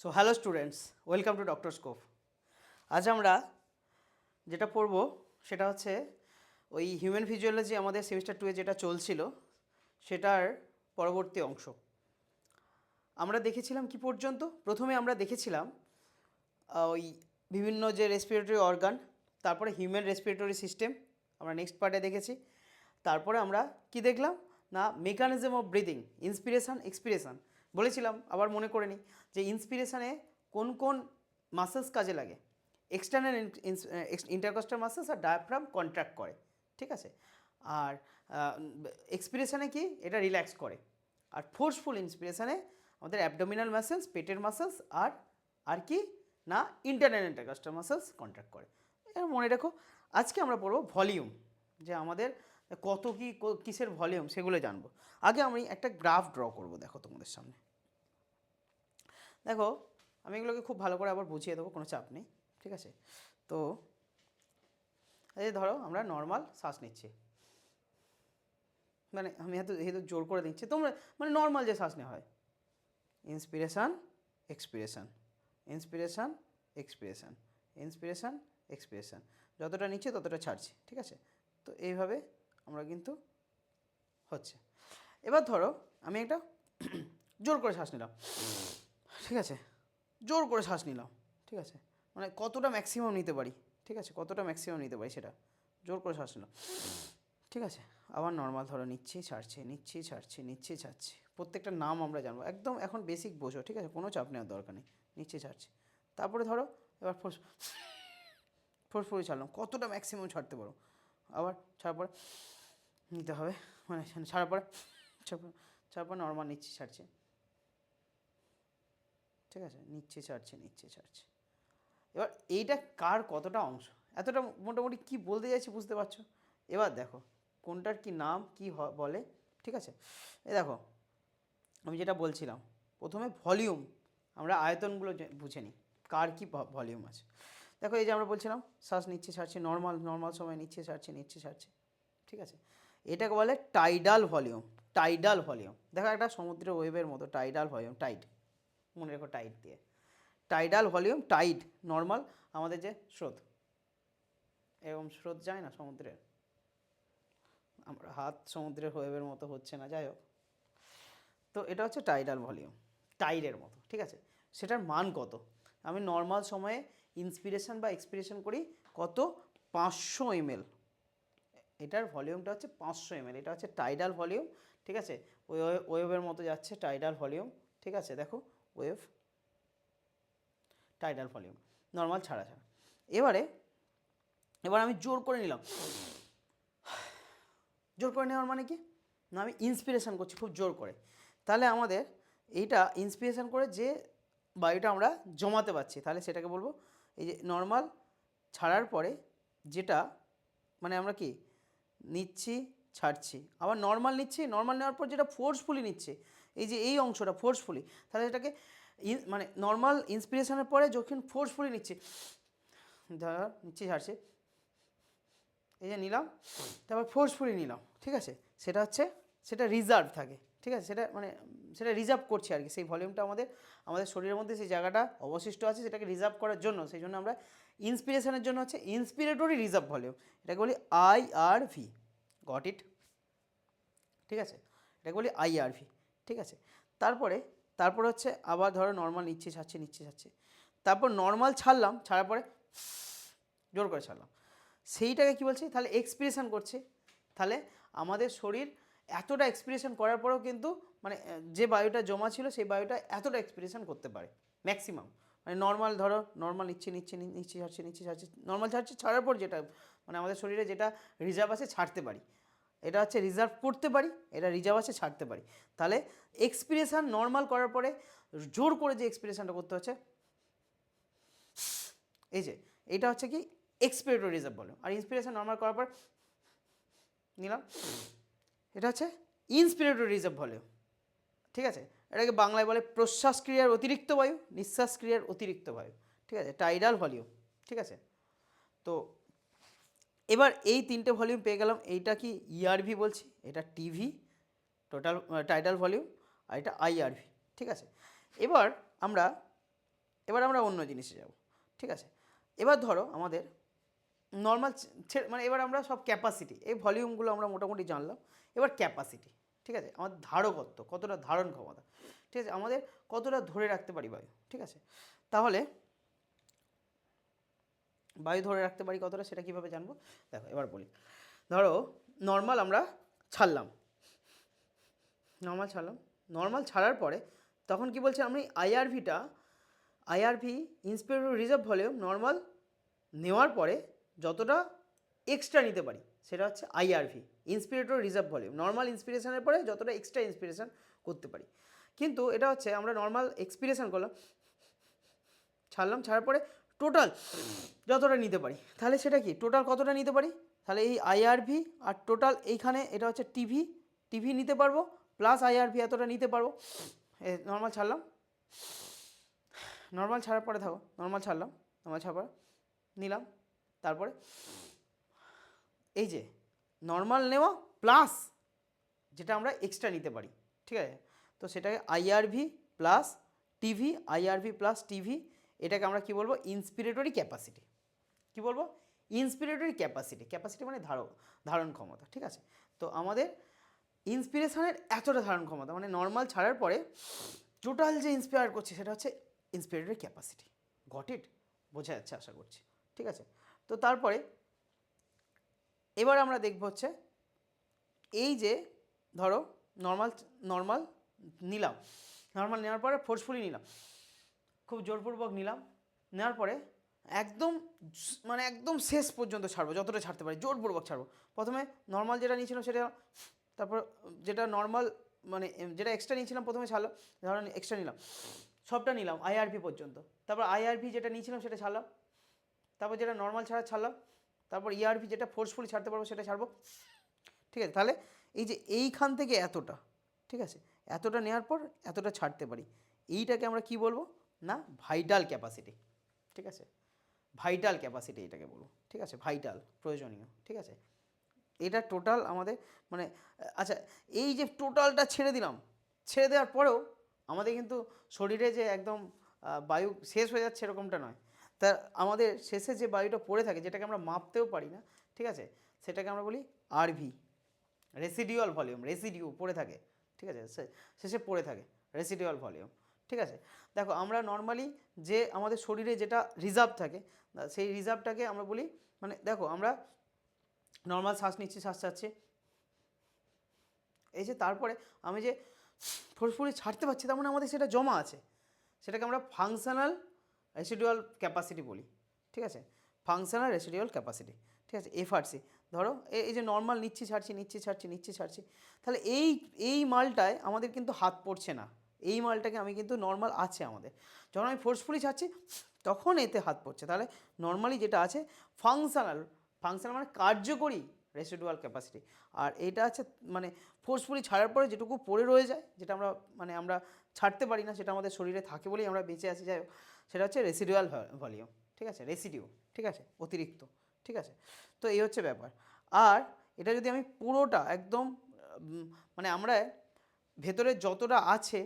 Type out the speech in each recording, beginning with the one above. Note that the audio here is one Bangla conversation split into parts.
So hello students, welcome to doctor scope. আজ আমরা যেটা পড়ব সেটা হচ্ছে ওই হিউম্যান ফিজিওলজি আমাদের সেমিস্টার 2 যেটা চলছিল সেটার পরবর্তী অংশ। আমরা দেখেছিলাম কি পর্যন্ত? প্রথমে আমরা দেখেছিলাম ওই বিভিন্ন যে রেসপিরেটরি অর্গান, তারপরে হিউম্যান রেসপিরেটরি সিস্টেম আমরা নেক্সট পার্টে দেখেছি। তারপরে আমরা কি দেখলাম না, mechanism of breathing, inspiration expiration বলেছিলাম। আবার মনে করে নিই যে ইন্সপিরেশনে কোন কোন মাসেলস কাজে লাগে। এক্সটার্নাল ইন্টারকস্টাল মাসেলস আর ডায়াফ্রাম কন্ট্রাক্ট করে, ঠিক আছে। আর এক্সপিরেশনে কি এটা রিল্যাক্স করে। আর ফোর্সফুল ইন্সপিরেশনে আমাদের অ্যাবডোমিনাল মাসেলস, পেটের মাসেলস আর কি না ইন্টারনাল ইন্টারকস্টাল মাসেলস কন্ট্রাক্ট করে। এটা মনে রেখো। আজকে আমরা পড়বো ভলিউম, যে আমাদের কত কি কিসের ভলিউম সেগুলো জানবো। আগে আমি একটা গ্রাফ ড্র করব, দেখো তোমাদের সামনে। দেখো আমি এগুলোকে খুব ভালো করে আবার বুঝিয়ে দেবো, কোনো চাপ নেই, ঠিক আছে। তো এই ধরো আমরা নর্মাল শ্বাস নিচ্ছি, মানে আমি যেহেতু জোর করে দিচ্ছি, তোমরা মানে নর্মাল যে শ্বাস নেওয়া হয়, ইন্সপিরেশান এক্সপিরেশান, ইন্সপিরেশান এক্সপিরেশান, ইন্সপিরেশান এক্সপিরেশান, যতটা নিচ্ছি ততটা ছাড়ছি, ঠিক আছে। তো এইভাবে আমরা কিন্তু হচ্ছে। এবার ধরো আমি একটা জোর করে শ্বাস নিলাম, ঠিক আছে, জোর করে শ্বাস নিলাম, ঠিক আছে, মানে কতটা ম্যাক্সিমাম নিতে পারি, ঠিক আছে, কতটা ম্যাক্সিমাম নিতে পারি সেটা জোর করে শ্বাস নিলাম, ঠিক আছে। আবার নর্মাল ধরো নিচ্ছি ছাড়ছি, নিচ্ছি ছাড়ছি, নিচ্ছি ছাড়ছি, প্রত্যেকটা নাম আমরা জানবো, একদম এখন বেসিক বোঝো, ঠিক আছে, কোনো চাপ নেওয়ার দরকার নেই। নিচ্ছি ছাড়ছি, তারপরে ধরো এবার ফোর্সফুলি ছাড়লাম, কতটা ম্যাক্সিমাম ছাড়তে পারো। আবার ছাড়ার পরে নিতে হবে, মানে ছাড়ার পরে ছাড়ার পর নর্মাল নিচ্ছি ছাড়ছি, ঠিক আছে, নিচ্ছি ছাড়ছি, নিচ্ছি ছাড়ছি। এবার এইটা কার কতটা অংশ, এতটা মোটামুটি কি বলতে চাইছি বুঝতে পারছো। এবার দেখো কোনটার কি নাম কি বলে, ঠিক আছে। এই দেখো আমি যেটা বলছিলাম, প্রথমে ভলিউম, আমরা আয়তনগুলো বুঝে নিই কার কি ভলিউম আছে। দেখো এই যে আমরা বলছিলাম শ্বাস নিচ্ছি ছাড়ছি, নর্মাল নর্মাল সময় নিচ্ছি ছাড়ছি, নিচ্ছি ছাড়ছি, ঠিক আছে। এটাকে বলে টাইডাল ভলিউম। টাইডাল ভলিউম দেখো একটা সমুদ্রের ওয়েভের মতো, টাইডাল ভলিউম, টাইড মনে রেখো, টাইড দিয়ে। টাইডাল ভলিউম, টাইড নর্মাল আমাদের যে স্রোত, এরকম স্রোত যায় না সমুদ্রের, আমরা হাত সমুদ্রের ওয়েভের মতো হচ্ছে না, যাই হোক। তো এটা হচ্ছে টাইডাল ভলিউম, টাইডের মতো, ঠিক আছে। সেটার মান কত, আমি নর্মাল সময়ে ইন্সপিরেশন বা এক্সপিরেশন করি কত, 500 ml, এটার ভলিউমটা হচ্ছে 500 ml, এটা হচ্ছে টাইডাল ভলিউম, ঠিক আছে। ওয়েভের মতো যাচ্ছে টাইডাল ভলিউম, ঠিক আছে। দেখো ওয়েভ, টাইডাল ভলিউম, নর্মাল ছাড়া ছাড়া। এবার আমি জোর করে নিলাম, জোর করে নেওয়ার মানে কি না, আমি ইন্সপিরেশন করছি খুব জোর করে, তাহলে আমাদের এইটা ইন্সপিরেশন করে যে বায়ুটা আমরা জমাতে পারছি, তাহলে সেটাকে বলবো এই যে নর্মাল ছাড়ার পরে যেটা, মানে আমরা কি নিচ্ছি ছাড়ছি, আবার নর্মাল নিচ্ছি, নর্মাল নেওয়ার পর যেটা ফোর্সফুলি নিচ্ছে, এই যে এই অংশটা ফোর্সফুলি, তাহলে এটাকে মানে নর্মাল ইন্সপিরেশনের পরে যখন ফোর্সফুলি নিচ্ছি, ধর নিচ্ছি ছাড়ছি, এই যে নিলাম, তারপর ফোর্সফুলি নিলাম, ঠিক আছে, সেটা হচ্ছে সেটা রিজার্ভ থাকে, ঠিক আছে, সেটা মানে সেটা রিজার্ভ করছি আর কি, সেই ভলিউমটা আমাদের শরীরের মধ্যে সেই জায়গাটা অবশিষ্ট আছে, সেটাকে রিজার্ভ করার জন্য, সেই জন্য আমরা ইন্সপিরেশনের জন্য হচ্ছে ইন্সপিরেটরি রিজার্ভ ভলিউম, এটাকে বলি আইআরভি, গট ইট, ঠিক আছে, এটাকে বলি আইআরভি, ঠিক আছে। তারপরে হচ্ছে আবার ধরো নর্মাল নিচ্ছি ছাড়ছি, নিচ্ছি ছাড়ছি, তারপর নর্মাল ছাড়লাম, ছাড়ার পরে জোর করে ছাড়লাম, সেইটাকে কী বলছি, তাহলে এক্সপিরেশন করছে। তাহলে আমাদের শরীর এতটা এক্সপিরেশন করার পরেও কিন্তু মানে যে বায়ুটা জমা ছিল সেই বায়ুটা এতটা এক্সপিরেশন করতে পারে ম্যাক্সিমাম, মানে নর্মাল ধরো নর্মাল নিচ্ছি নিচ্ছি নিচ্ছি ছাড়ছি, নিচ্ছি ছাড়ছি, নর্মাল ছাড়ছি, ছাড়ার পর যেটা মানে আমাদের শরীরে যেটা রিজার্ভ আছে ছাড়তে পারি, এটা হচ্ছে রিজার্ভ করতে পারি, এটা রিজার্ভ আছে ছাড়তে পারি। তাহলে এক্সপিরেশন নর্মাল করার পরে জোর করে যে এক্সপিরেশনটা করতে হচ্ছে, এই যে এটা হচ্ছে কি এক্সপিরেটরি রিজার্ভ ভলিউম। আর ইন্সপিরেশন নর্মাল করার পর নিলাম, এটা হচ্ছে ইন্সপিরেটরি রিজার্ভ ভলিউম, ঠিক আছে। এটাকে বাংলায় বলে প্রশ্বাস ক্রিয়ার অতিরিক্ত বায়ু, নিঃশ্বাস ক্রিয়ার অতিরিক্ত বায়ু, ঠিক আছে, টাইডাল ভলিউম, ঠিক আছে। তো এবার এই তিনটে ভলিউম পেয়ে গেলাম, এইটা কি ইআরভি বলছি, এটা টিভি টোটাল টাইডাল ভলিউম, আর এটা আইআরভি, ঠিক আছে। এবার আমরা এবার আমরা অন্য জিনিসে যাব, ঠিক আছে। এবার ধরো আমাদের নর্মাল মানে এবার আমরা সব ক্যাপাসিটি, এই ভলিউমগুলো আমরা মোটামুটি জানলাম। এবার ক্যাপাসিটি, ঠিক আছে, আমাদের ধারকত্ব, কতটা ধারণ ক্ষমতা, ঠিক আছে, আমাদের কতটা ধরে রাখতে পারি বায়ু, ঠিক আছে। তাহলে বায়ু ধরে রাখতে পারি কতটা, সেটা কীভাবে জানবো? দেখো এবার বলি, ধরো নর্মাল আমরা ছাড়লাম, নর্মাল ছাড়ার পরে তখন কি বলছে, আমি আইআরভি ইন্সপিরেটরি রিজার্ভ ভলিউম নর্মাল নেওয়ার পরে যতটা এক্সট্রা নিতে পারি সেটা হচ্ছে আইআরভি ইন্সপিরেটরি রিজার্ভ ভলিউম, নর্মাল ইন্সপিরেশনের পরে যতটা এক্সট্রা ইন্সপিরেশন করতে পারি। কিন্তু এটা হচ্ছে আমরা নর্মাল এক্সপিরেশন করলাম, ছাড়ার পরে টোটাল যতটা নিতে পারি, তাহলে সেটা কি টোটাল কতটা নিতে পারি, তাহলে এই আইআরভি আর টোটাল এইখানে এটা হচ্ছে টিভি নিতে পারবো, প্লাস আইআরভি এতটা নিতে পারবো। নর্মাল ছাড়ার পরে থাকো, নর্মাল ছাড়ার পরে নিলাম, তারপরে এই যে নর্মাল নেওয়া প্লাস যেটা আমরা এক্সট্রা নিতে পারি, ঠিক আছে। তো সেটাকে আইআরভি প্লাস টিভি, এটাকে আমরা কি বলবো, ইন্সপিরেটরি ক্যাপাসিটি। কি বলবো? ইন্সপিরেটরি ক্যাপাসিটি মানে ধারণ ক্ষমতা, ঠিক আছে। তো আমাদের ইন্সপিরেশনের এতটা ধারণ ক্ষমতা, মানে নর্মাল ছাড়ার পরে টোটাল যে ইন্সপায়ার করছে সেটা হচ্ছে ইন্সপিরেটরি ক্যাপাসিটি। Got it? বোঝা যাচ্ছে আশা করছি, ঠিক আছে। তো তারপরে এবার আমরা দেখব হচ্ছে এই যে ধরো নর্মাল নিলাম, নর্মাল নেওয়ার পরে ফোর্সফুলি নিলাম, খুব জোরপূর্বক নিলাম, নেওয়ার পরে একদম শেষ পর্যন্ত ছাড়বো, যতটা ছাড়তে পারি জোরপূর্বক ছাড়বো। প্রথমে নর্মাল যেটা নিয়েছিলাম সেটা, তারপর যেটা নর্মাল মানে যেটা এক্সট্রা নিয়েছিলাম প্রথমে ছাড়লাম, ধরো এক্সট্রা নিলাম, সবটা নিলাম আইআরভি পর্যন্ত, তারপর আইআরভি যেটা নিয়েছিলাম সেটা ছাড়লাম, তারপর যেটা নর্মাল ছাড়লাম, তারপর ইআরভি যেটা ফোর্সফুলি ছাড়তে পারবো সেটা ছাড়বো, ঠিক আছে। তাহলে এই যে এইখান থেকে এতটা, ঠিক আছে, এতটা নেওয়ার পর এতটা ছাড়তে পারি, এইটাকে আমরা কি বলবো না, ভাইটাল ক্যাপাসিটি, ঠিক আছে। ভাইটাল ক্যাপাসিটি এটাকে বলবো, ঠিক আছে, ভাইটাল প্রয়োজনীয়, ঠিক আছে। এটা টোটাল আমাদের মানে আচ্ছা, এই যে টোটালটা ছেড়ে দেওয়ার পরেও আমাদের কিন্তু শরীরে যে একদম বায়ু শেষ হয়ে যাচ্ছে এরকমটা নয়, তা আমাদের শেষে যে বায়ুটা পড়ে থাকে, যেটাকে আমরা মাপতেও পারি না, ঠিক আছে, সেটাকে আমরা বলি আরভি, রেসিডিউয়াল ভলিউম, রেসিডিউ পড়ে থাকে, ঠিক আছে, শেষে পড়ে থাকে রেসিডিউয়াল ভলিউম, ঠিক আছে। দেখো আমরা নর্মালি যে আমাদের শরীরে যেটা রিজার্ভ থাকে, সেই রিজার্ভটাকে আমরা বলি, মানে দেখো আমরা নর্মাল শ্বাস নিচ্ছি, শ্বাস ছাড়ছি, এই যে তারপরে আমি যে ফোর্সফুলি ছাড়তে পারছি, তার মানে আমাদের সেটা জমা আছে, সেটাকে আমরা ফাংশনাল রেসিডুয়াল ক্যাপাসিটি বলি, ঠিক আছে, ফাংশনাল রেসিডুয়াল ক্যাপাসিটি, ঠিক আছে, এফআরসি। ধরো এই যে নর্মাল নিচ্ছি ছাড়ছি, তাহলে এই মালটায় আমাদের কিন্তু হাত পড়ছে না, এই মালটাকে আমি কিন্তু নর্মাল আছে আমাদের, যখন আমি ফোর্সফুলি ছাড়ছি তখন এতে হাত পড়ছে, তাহলে নর্মালি যেটা আছে ফাংশনাল মানে কার্যকরী রেসিডুয়াল ক্যাপাসিটি, আর এইটা আছে মানে ফোর্সফুলি ছাড়ার পরে যেটুকু পড়ে রয়ে যায়, যেটা আমরা ছাড়তে পারি না, সেটা আমাদের শরীরে থাকে বলেই আমরা বেঁচে আছি, যাই হোক, সেটা হচ্ছে রেসিডুয়াল ভলিউম, ঠিক আছে, রেসিডিউ, ঠিক আছে, অতিরিক্ত, ঠিক আছে। তো এই হচ্ছে ব্যাপার। আর এটা যদি আমি পুরোটা একদম মানে আমরা ভেতরে যতটা আছে,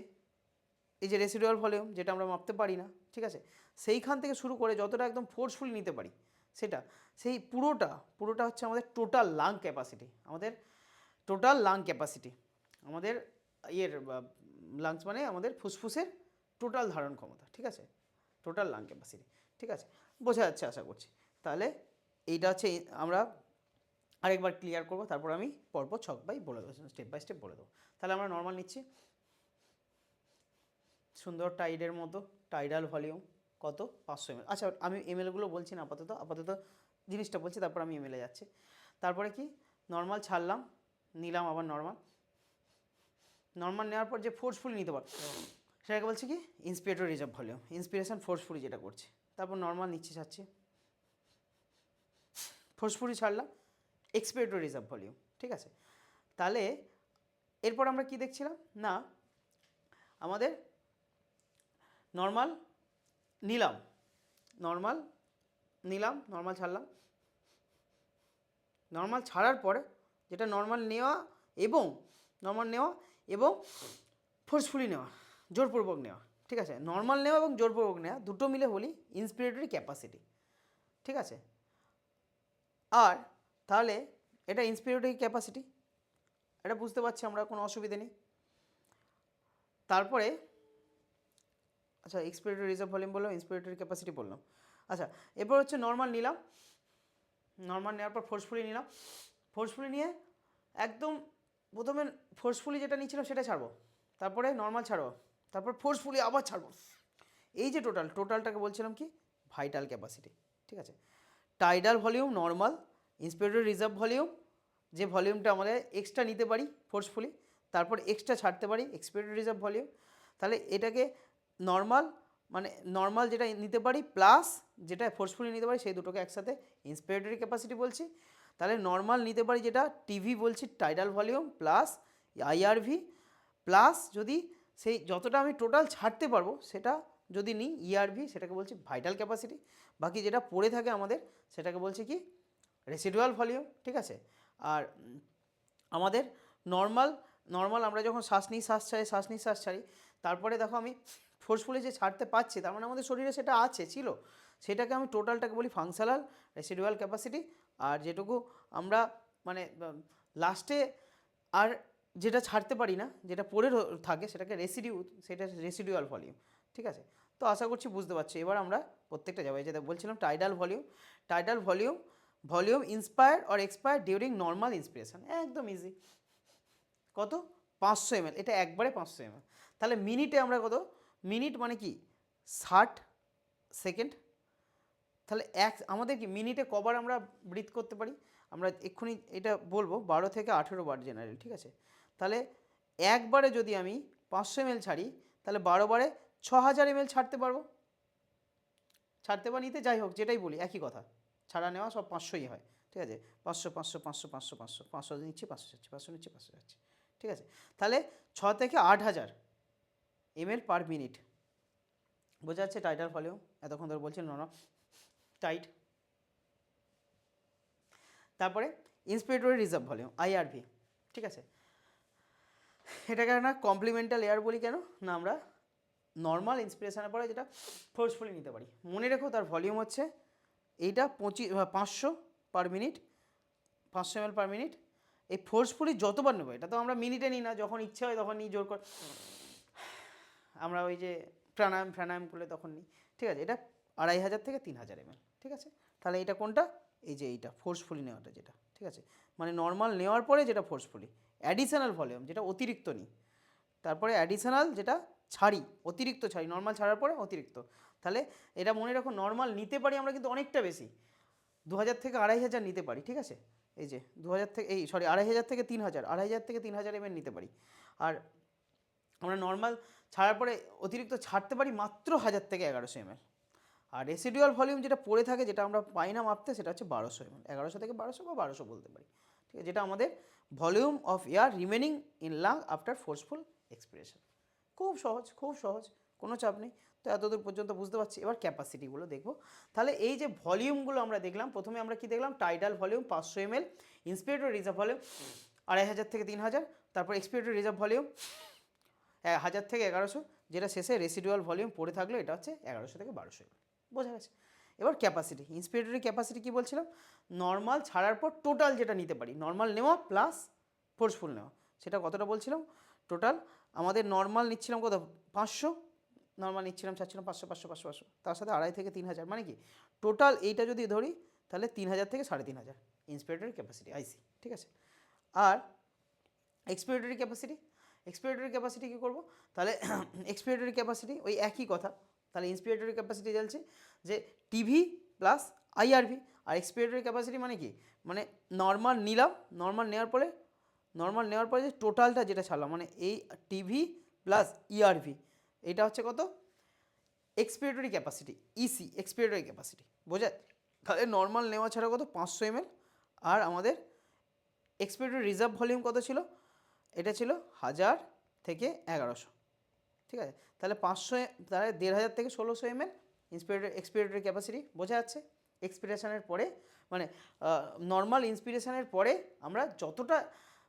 এই যে রেসিডুয়াল ভলিউম যেটা আমরা মাপতে পারি না, ঠিক আছে, সেইখান থেকে শুরু করে যতটা একদম ফোর্সফুলি নিতে পারি সেই পুরোটা হচ্ছে আমাদের টোটাল লাং ক্যাপাসিটি, আমাদের লাংস মানে আমাদের ফুসফুসের টোটাল ধারণ ক্ষমতা, ঠিক আছে, টোটাল লাং ক্যাপাসিটি, ঠিক আছে, বোঝা যাচ্ছে আশা করছি। তাহলে এইটা হচ্ছে আমরা আরেকবার ক্লিয়ার করবো, তারপর আমি পরপর স্টেপ বাই স্টেপ বলে দেবো। তাহলে আমরা নর্মাল নিচ্ছি, সুন্দর টাইডের মতো, টাইডাল ভলিউম কত, 500 ml। আচ্ছা আমি এমএলগুলো বলছি না, আপাতত জিনিসটা বলছি, তারপর আমি এমএলে যাচ্ছি। তারপরে কি নর্মাল ছাড়লাম, নিলাম আবার নর্মাল নেওয়ার পর যে ফোর্সফুলি নিতে পার, সেটাকে বলছি কি ইন্সপিরেটরি রিজার্ভ ভলিউম, ইন্সপিরেশন ফোর্সফুলি যেটা করছে। তারপর নর্মাল ছাড়ছি, ফোর্সফুলি ছাড়লাম, এক্সপিরেটরি রিজার্ভ ভলিউম, ঠিক আছে। তাহলে এরপর আমরা কি দেখছিলাম না, আমাদের নর্মাল ছাড়লাম, নর্মাল ছাড়ার পরে যেটা নর্মাল নেওয়া এবং ফোর্সফুলি নেওয়া, জোরপূর্বক নেওয়া, ঠিক ঠিক আছে, নর্মাল নেওয়া এবং জোরপূর্বক নেওয়া দুটো মিলে বলি ইন্সপিরেটরি ক্যাপাসিটি, ঠিক আছে। আর তাহলে এটা ইন্সপিরেটরি ক্যাপাসিটি, এটা বুঝতে পারছি আমরা, কোনো অসুবিধা নেই। তারপরে আচ্ছা এক্সপিরেটরি রিজার্ভ ভলিউম বললাম, ইন্সপিরেটরি ক্যাপাসিটি বললাম। আচ্ছা এরপর হচ্ছে নর্মাল নিলাম, নর্মাল নেওয়ার পর ফোর্সফুলি নিলাম, ফোর্সফুলি নিয়ে একদম প্রথমে ফোর্সফুলি যেটা নিচ্ছিলাম সেটা ছাড়বো, তারপরে নর্মাল ছাড়বো, তারপর ফোর্সফুলি আবার ছাড়বো। এই যে টোটালটাকে বলছিলাম কি ভাইটাল ক্যাপাসিটি, ঠিক আছে। Tidal volume normal, inspiratory reserve volume, যে ভলিউমটা আমাদের এক্সট্রা নিতে পারি ফোর্সফুলি, তারপর এক্সট্রা ছাড়তে পারি এক্সপিরেটরি রিজার্ভ ভলিউম। তাহলে এটাকে নর্মাল মানে নর্মাল যেটা নিতে পারি প্লাস যেটা ফোর্সফুলি নিতে পারি সেই দুটোকে একসাথে ইন্সপিরেটরি ক্যাপাসিটি বলছি। তাহলে নর্মাল নিতে পারি যেটা টিভি বলছি টাইডাল ভলিউম প্লাস আইআরভি, প্লাস যদি সেই যতটা আমি টোটাল ছাড়তে পারবো সেটা যদি নিই ইআরভি, সেটাকে বলছি ভাইটাল ক্যাপাসিটি। বাকি যেটা পড়ে থাকে আমাদের সেটাকে বলছি কি রেসিডুয়াল ভলিউম, ঠিক আছে। আর আমাদের নর্মাল আমরা যখন শ্বাস নিই শ্বাস ছাড়ি, শ্বাস নিই শ্বাস ছাড়ি, তারপরে দেখো আমি ফোর্সফুলি যে ছাড়তে পারছি তার মানে আমাদের শরীরে সেটা আছে ছিল, সেটাকে আমি টোটালটাকে বলি ফাংশনাল রেসিডুয়াল ক্যাপাসিটি। আর যেটুকু আমরা মানে লাস্টে আর যেটা ছাড়তে পারি না, যেটা পড়ে থাকে সেটাকে সেটা রেসিডুয়াল ভলিউম, ঠিক আছে। তো আশা করছি বুঝতে পারছি। এবার আমরা প্রত্যেকটা যাবো, এই যে বলছিলাম tidal volume inspire or expire during normal inspiration, একদম ইজি। কত 500 ml, এটা একবারে 500 ml। তাহলে মিনিটে আমরা কত, মিনিট মানে কি 60 সেকেন্ড। তাহলে আমাদের কি মিনিটে কবার আমরা ব্রিথ করতে পারি, আমরা এক্ষুনি এটা বলবো 12 থেকে 18 বার জেনারেল, ঠিক আছে। তাহলে একবারে যদি আমি 500 ml ছাড়ি তাহলে 12 বারে 6000 ml ছাড়তে পারবো, ছাড়তে বা নিতে যাই হোক যেটাই বলি একই কথা, ছাড়া নেওয়া সব 500ই হয়, ঠিক আছে। 500 500 500 500 500 500 নিচ্ছি 500 যাচ্ছি, 500 নিচ্ছি 500 যাচ্ছি, ঠিক আছে। তাহলে 6 থেকে 8000 ml পার মিনিট, বোঝা যাচ্ছে টাইডাল ভলিউম। এতক্ষণ ধরে বলছি নর্মাল টাইট। তারপরে ইন্সপিরেটরি রিজার্ভ ভলিউম আইআরভি, ঠিক আছে। এটাকে না কমপ্লিমেন্টাল এয়ার বলি কেন না, আমরা নর্মাল ইন্সপিরেশনের পরে যেটা ফোর্সফুলি নিতে পারি, মনে রেখো তার ভলিউম হচ্ছে এইটা 500 per minute, 500 ml per minute. এই ফোর্সফুলি যতবার নেবো, এটা তো আমরা মিনিটে নিই না, যখন ইচ্ছে হয় তখন নিই, জোর কর আমরা ওই যে প্রাণায়াম করলে তখন নিই, ঠিক আছে। এটা 2500 থেকে 3000 ml, ঠিক আছে। তাহলে এটা কোনটা, এই যে এইটা ফোর্সফুলি নেওয়াটা যেটা, ঠিক আছে। মানে নর্মাল নেওয়ার পরে যেটা ফোর্সফুলি, অ্যাডিশনাল ভলিউম যেটা অতিরিক্ত নিই, তারপরে অ্যাডিশনাল যেটা ছাড়ি, অতিরিক্ত ছাড়ি, নর্মাল ছাড়ার পরে অতিরিক্ত। তাহলে এটা মনে রাখো, নর্মাল নিতে পারি আমরা কিন্তু অনেকটা বেশি, 2000 থেকে 2500 নিতে পারি, ঠিক আছে। এই যে 2000 থেকে 2500 থেকে 3000 ml নিতে পারি। আর আমরা নর্মাল ছাড়ার পরে অতিরিক্ত ছাড়তে পারি মাত্র 1000 থেকে 1100 ml। আর রেসিডুয়াল ভলিউম যেটা পড়ে থাকে, যেটা আমরা পাই না মাপতে, সেটা হচ্ছে 1200 ml, 1100 থেকে 1200 বা 1200 বলতে পারি, ঠিক আছে। যেটা আমাদের volume of air remaining in lung after forceful expiration. খুব সহজ, কোনো চাপ নেই। তো এতদূর পর্যন্ত বুঝতে পারছি। এবার ক্যাপাসিটিগুলো দেখবো। তাহলে এই যে ভলিউমগুলো আমরা দেখলাম, প্রথমে আমরা কি দেখলাম, tidal volume 500 ml, inspiratory reserve volume 2500 থেকে 3000, তারপর এক্সপিরেটরি রিজার্ভ ভলিউম 1000 থেকে 1100, যেটা শেষে রেসিডুয়াল ভলিউম পড়ে থাকলো, এটা হচ্ছে 1100 থেকে 1200, বোঝা গেছে। এবার ক্যাপাসিটি, ইন্সপিরেটরি ক্যাপাসিটি কি বলছিলাম, নর্মাল ছাড়ার পর টোটাল যেটা নিতে পারি, নর্মাল নেওয়া প্লাস ফোর্সফুল নেওয়া, সেটা কতটা বলছিলাম, টোটাল আমাদের নর্মাল নিচ্ছিলাম কত 500, নর্মাল নিচ্ছিলাম ছাড়ছিলাম 500 500 500 500, তার সাথে 2500 থেকে 3000, মানে কি টোটাল এইটা যদি ধরি তাহলে 3000 থেকে 3500 ইন্সপিরেটরি ক্যাপাসিটি আইসি, ঠিক আছে। আর এক্সপিরেটরি ক্যাপাসিটি কী করবো, তাহলে এক্সপিরেটরি ক্যাপাসিটি ওই একই কথা। তাহলে ইন্সপিরেটরি ক্যাপাসিটি চলছে যে টিভি প্লাস আইআরভি, আর এক্সপিরেটরি ক্যাপাসিটি মানে কি, মানে নর্মাল নিলাম, নর্মাল নেওয়ার পরে যে টোটালটা যেটা ছাড়লাম, মানে এই টিভি প্লাস ইআরভি, এটা হচ্ছে কত expiratory capacity, EC expiratory capacity, বোঝা। তাহলে নর্মাল নেওয়া ছাড়া কত 500 ml, আর আমাদের এক্সপিরেটরি রিজার্ভ ভলিউম কত ছিল, এটা ছিল 1000 থেকে 1100, ঠিক আছে। তাহলে 500, তাহলে 1500 থেকে 1600 ml এক্সপিরেটরি ক্যাপাসিটি, বোঝা যাচ্ছে। এক্সপিরেশনের পরে মানে নর্মাল ইন্সপিরেশনের পরে আমরা যতটা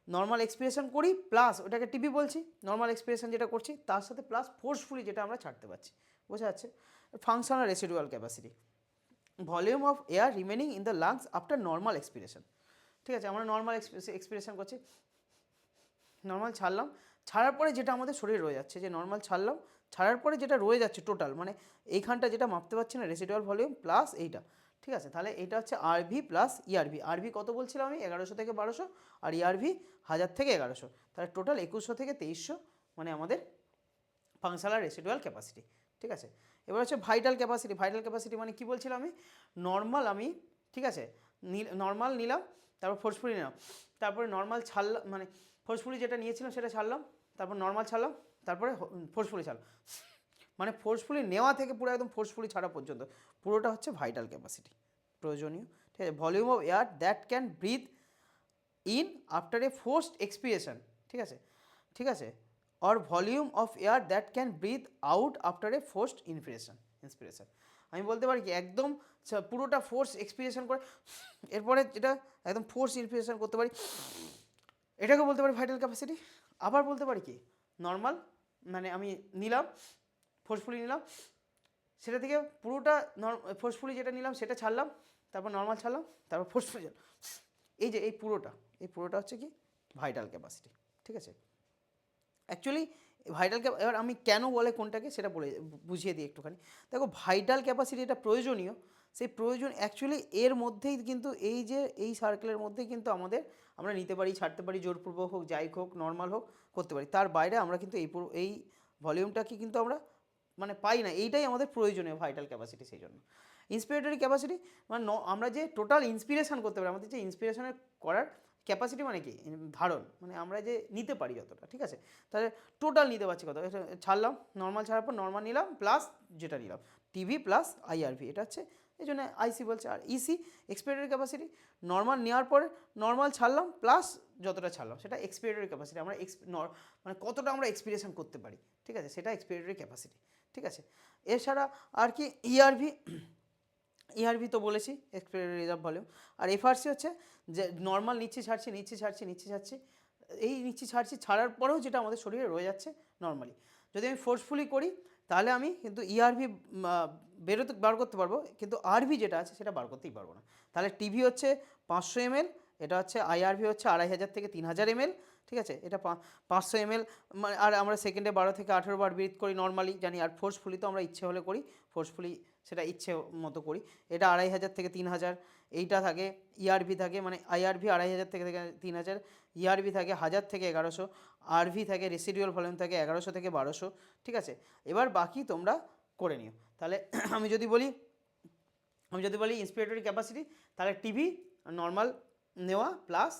নর্মাল এক্সপিরেশন করি প্লাস ওটাকে টিপি বলছি, নর্মাল এক্সপিরেশন যেটা করছি তার সাথে প্লাস ফোর্সফুলি যেটা আমরা ছাড়তে পারছি, বোঝা যাচ্ছে। Functional residual capacity, volume of air remaining in the lungs after normal expiration. ঠিক আছে, আমরা নর্মাল এক্সপিরেশন করছি, নর্মাল ছাড়লাম, ছাড়ার পরে যেটা আমাদের শরীরে রয়ে যাচ্ছে, যে নর্মাল ছাড়লাম, ছাড়ার পরে যেটা রয়ে যাচ্ছে টোটাল, মানে এইখানটা যেটা মাপতে পারছি না রেসিডুয়াল ভলিউম প্লাস এইটা। ঠিক আছে, তাহলে এটা হচ্ছে আরভি প্লাস ইআরভি। আরভি কত বলছিলাম আমি, 1100 থেকে 1200, আর ইআরভি 1000 থেকে 1100, তাহলে টোটাল 2100 থেকে 2300 মানে আমাদের ফাংশনাল রেসিডুয়াল ক্যাপাসিটি। ঠিক আছে, এবার হচ্ছে ভাইটাল ক্যাপাসিটি। ভাইটাল ক্যাপাসিটি মানে কি বলছিলাম আমি, নর্মাল আমি, ঠিক আছে, নর্মাল নিলাম, তারপর ফোর্সফুলি নিলাম, তারপরে নর্মাল ছাড়লাম, মানে ফোর্সফুলি যেটা নিয়েছিলাম সেটা ছাড়লাম, তারপর নর্মাল ছাড়লাম, তারপরে ফোর্সফুলি ছাড়লাম, মানে ফোর্সফুলি নেওয়া থেকে পুরো একদম ফোর্সফুলি ছাড়া পর্যন্ত পুরোটা হচ্ছে ভাইটাল ক্যাপাসিটি, প্রয়োজনীয়। ঠিক আছে, volume of air that can breathe in after a forced expiration. ঠিক আছে, ঠিক আছে, or volume of air that can breathe out after a forced inspiration. আমি বলতে পারি কি একদম পুরোটা ফোর্স এক্সপিরেশন করে, এরপরে যেটা একদম ফোর্স ইন্সপিরেশন করতে পারি, এটাকে বলতে পারি ভাইটাল ক্যাপাসিটি। আবার বলতে পারি কি নর্মাল, মানে আমি নিলাম, ফোর্সফুলি নিলাম, সেটা থেকে পুরোটা ফোর্সফুলি যেটা নিলাম সেটা ছাড়লাম, তারপর নর্মাল ছাড়লাম, তারপর ফোর্সফুলি ছাড়লাম, এই যে এই পুরোটা হচ্ছে কি ভাইটাল ক্যাপাসিটি। ঠিক আছে, অ্যাকচুয়ালি ভাইটাল এবার আমি কেন বলে কোনটাকে সেটা বলে বুঝিয়ে দিই একটুখানি। দেখো ভাইটাল ক্যাপাসিটি এটা প্রয়োজনীয়, সেই প্রয়োজন অ্যাকচুয়ালি এর মধ্যেই কিন্তু এই যে এই সার্কেলের মধ্যেই কিন্তু আমরা নিতে পারি, ছাড়তে পারি, জোরপূর্বক হোক, যাই হোক, নর্মাল হোক, করতে পারি। তার বাইরে আমরা কিন্তু এই ভলিউমটাকে কিন্তু আমরা মানে পাই না, এইটাই আমাদের প্রয়োজনীয় ভাইটাল ক্যাপাসিটি। সেই জন্য ইন্সপিরেটরি ক্যাপাসিটি মানে আমরা যে টোটাল ইন্সপিরেশন করতে পারি, আমাদের যে ইন্সপিরেশনের করার ক্যাপাসিটি মানে কি ধারণ, মানে আমরা যে নিতে পারি যতটা। ঠিক আছে, তাহলে টোটাল নিতে পারছি কত, ছাড়লাম, নর্মাল ছাড়ার পর নর্মাল নিলাম প্লাস যেটা নিলাম টিভি প্লাস আইআরভি, এটা হচ্ছে এই জন্য আইসি বলছে। আর ইসি এক্সপিরেটরি ক্যাপাসিটি, নর্মাল নেওয়ার পরে নর্মাল ছাড়লাম প্লাস যতটা ছাড়লাম সেটা এক্সপিরেটরি ক্যাপাসিটি, আমরা মানে কতটা আমরা এক্সপিরেশন করতে পারি। ঠিক আছে, সেটা এক্সপিরেটরি ক্যাপাসিটি। ঠিক আছে, এছাড়া আর কি ইআরভি তো বলেছি, এক্সপিরেটরি রিজার্ভ ভলিউম। আর এফআরসি হচ্ছে যে নর্মাল নিচ্ছি ছাড়ছি, এই নিচ্ছি ছাড়ছি, ছাড়ার পরেও যেটা আমাদের শরীরে রয়ে যাচ্ছে নর্মালি। যদি আমি ফোর্সফুলি করি তাহলে আমি কিন্তু ইআরভি বার করতে পারবো, কিন্তু আরভি যেটা আছে সেটা বার করতেই পারবো না। তাহলে টিভি হচ্ছে 500 ml, এটা হচ্ছে আইআরভি হচ্ছে 2500 থেকে 3000 ml। ঠিক আছে, এটা 500 ml, মানে আর আমরা সেকেন্ডে 12 থেকে 18 বার ব্রিথ করি নর্মালি জানি। আর ফোর্সফুলি তো আমরা ইচ্ছে হলে করি, ফোর্সফুলি সেটা ইচ্ছে মতো করি। এটা 2500 থেকে 3000, এইটা থাকে ইআরভি থাকে, মানে আইআরভি 2500 থেকে 3000, ইআরভি থাকে 1000 থেকে 1100, আরভি থাকে রেসিডুয়াল ভলিউম থাকে 1100 থেকে 1200। ঠিক আছে, এবার বাকি তোমরা করে নিও। তাহলে আমি যদি বলি ইন্সপিরেটরি ক্যাপাসিটি, তাহলে টিভি নর্মাল নেওয়া প্লাস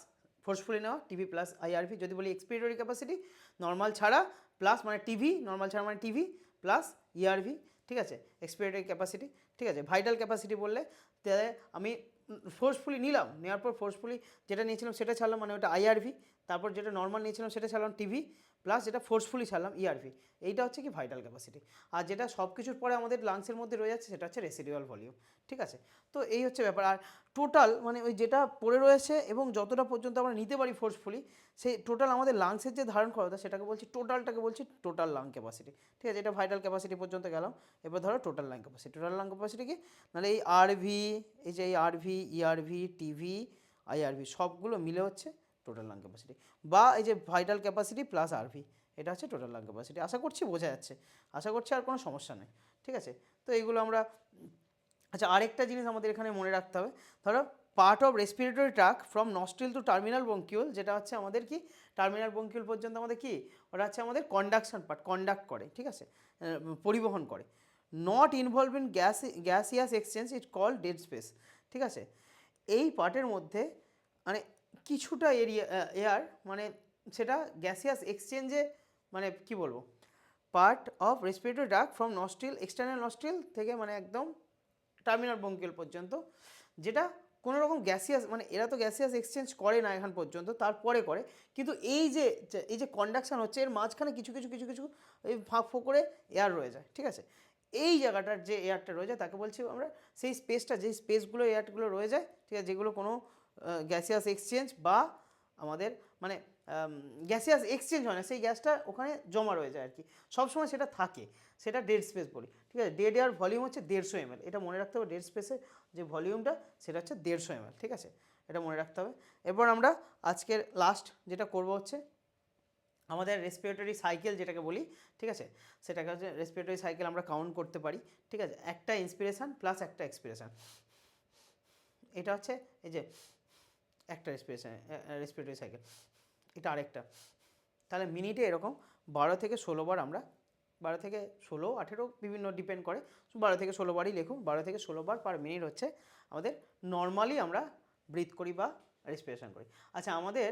ফোর্সফুলি নেওয়া, টিভি প্লাস আইআরভি। যদি বলি এক্সপিরেটরি ক্যাপাসিটি, নর্মাল ছাড়া প্লাস মানে টিভি, নর্মাল ছাড়া মানে টিভি প্লাস ইআরভি। ঠিক আছে, এক্সপিরেটরি ক্যাপাসিটি। ঠিক আছে, ভাইটাল ক্যাপাসিটি বললে তাহলে আমি ফোর্সফুলি নিলাম, নেওয়ার পর ফোর্সফুলি যেটা নিয়েছিলাম সেটা ছাড়লাম, মানে ওটা আইআরভি, তারপর যেটা নর্মাল নিয়েছিলাম সেটা ছাড়লাম টিভি, প্লাস যেটা ফোর্সফুলি ছাড়লাম ইআরভি। এইটা হচ্ছে কি ভাইটাল ক্যাপাসিটি। আর যেটা সব কিছুর পরে আমাদের লাংসের মধ্যে রয়ে যাচ্ছে সেটা হচ্ছে রেসিডুয়াল ভলিউম। ঠিক আছে, তো এই হচ্ছে ব্যাপার। আর টোটাল মানে ওই যেটা পড়ে রয়েছে এবং যতটা পর্যন্ত আমরা নিতে পারি ফোর্সফুলি, সেই টোটাল আমাদের লাংসের যে ধারণ ক্ষমতা সেটাকে বলছি টোটাল লাং ক্যাপাসিটি। ঠিক আছে, এটা ভাইটাল ক্যাপাসিটি পর্যন্ত গেলাম। এবার ধরো টোটাল লাং ক্যাপাসিটি কি, নাহলে এই আরভি, এই যে এই আরভি, ইআরভি, টিভি, আইআরভি সবগুলো মিলে হচ্ছে টোটাল লাং ক্যাপাসিটি, বা এই যে ভাইটাল ক্যাপাসিটি প্লাস আরভি, এটা হচ্ছে টোটাল লাং ক্যাপাসিটি। আশা করছি বোঝা যাচ্ছে, আশা করছি আর কোনো সমস্যা নেই। ঠিক আছে, তো এইগুলো আমরা, আচ্ছা আরেকটা জিনিস আমাদের এখানে মনে রাখতে হবে, ধরো part of respiratory tract from nostril to terminal bronchiole, যেটা হচ্ছে আমাদের কি টার্মিনাল বঙ্কিউল পর্যন্ত আমাদের কি, ওটা হচ্ছে আমাদের কন্ডাকশন পার্ট, কন্ডাক্ট করে। ঠিক আছে, পরিবহন করে। Not involve in gaseous exchange, it call dead space. ঠিক আছে, এই পার্টের মধ্যে মানে কিছুটা এয়ার মানে সেটা গ্যাসিয়াস এক্সচেঞ্জে, মানে কি বলবো, part of respiratory tract from nostril, external nostril থেকে মানে একদম টার্মিনাল বঙ্কিউল পর্যন্ত, যেটা কোনো রকম গ্যাসিয়াস, মানে এরা তো গ্যাসিয়াস এক্সচেঞ্জ করে না এখন পর্যন্ত, তারপরে করে, কিন্তু এই যে কন্ডাকশান হচ্ছে এর মাঝখানে কিছু এই ফাঁক করে এয়ার রয়ে যায়। ঠিক আছে, এই জায়গাটার যে এয়ারটা রয়ে যায় তাকে বলছি আমরা, সেই স্পেসটা, যে স্পেসগুলো এয়ারগুলো রয়ে যায়, ঠিক আছে, যেগুলো কোনো গ্যাসিয়াস এক্সচেঞ্জ বা আমাদের মানে গ্যাসিয়াস এক্সচেঞ্জ হয় না, সেই গ্যাসটা ওখানে জমা রয়ে যায় আর কি, সবসময় সেটা থাকে, সেটা ডেড স্পেস বলি, ঠিক আছে। ডেড এয়ার ভলিউম হচ্ছে 150 ml, এটা মনে রাখতে হবে, ডেড স্পেসের যে ভলিউমটা সেটা হচ্ছে 150 ml, ঠিক আছে, এটা মনে রাখতে হবে। এরপর আমরা আজকের লাস্ট যেটা করব হচ্ছে আমাদের রেসপিরেটরি সাইকেল যেটাকে বলি, ঠিক আছে, সেটাকে হচ্ছে রেসপিরেটরি সাইকেল আমরা কাউন্ট করতে পারি, ঠিক আছে। একটা ইন্সপিরেশন প্লাস একটা এক্সপিরেশন, এটা হচ্ছে এই যে একটা রেসপিরেটরি সাইকেল, এটা আরেকটা, তাহলে মিনিটে এরকম 12 থেকে 16 বার আমরা, 12 থেকে 16, 18 বিভিন্ন ডিপেন্ড করে, 12 থেকে 16 বারই লিখুন, 12 থেকে 16 বার পার মিনিট হচ্ছে আমাদের নর্মালি আমরা ব্রিথ করি বা রেসপিরেশন করি। আচ্ছা, আমাদের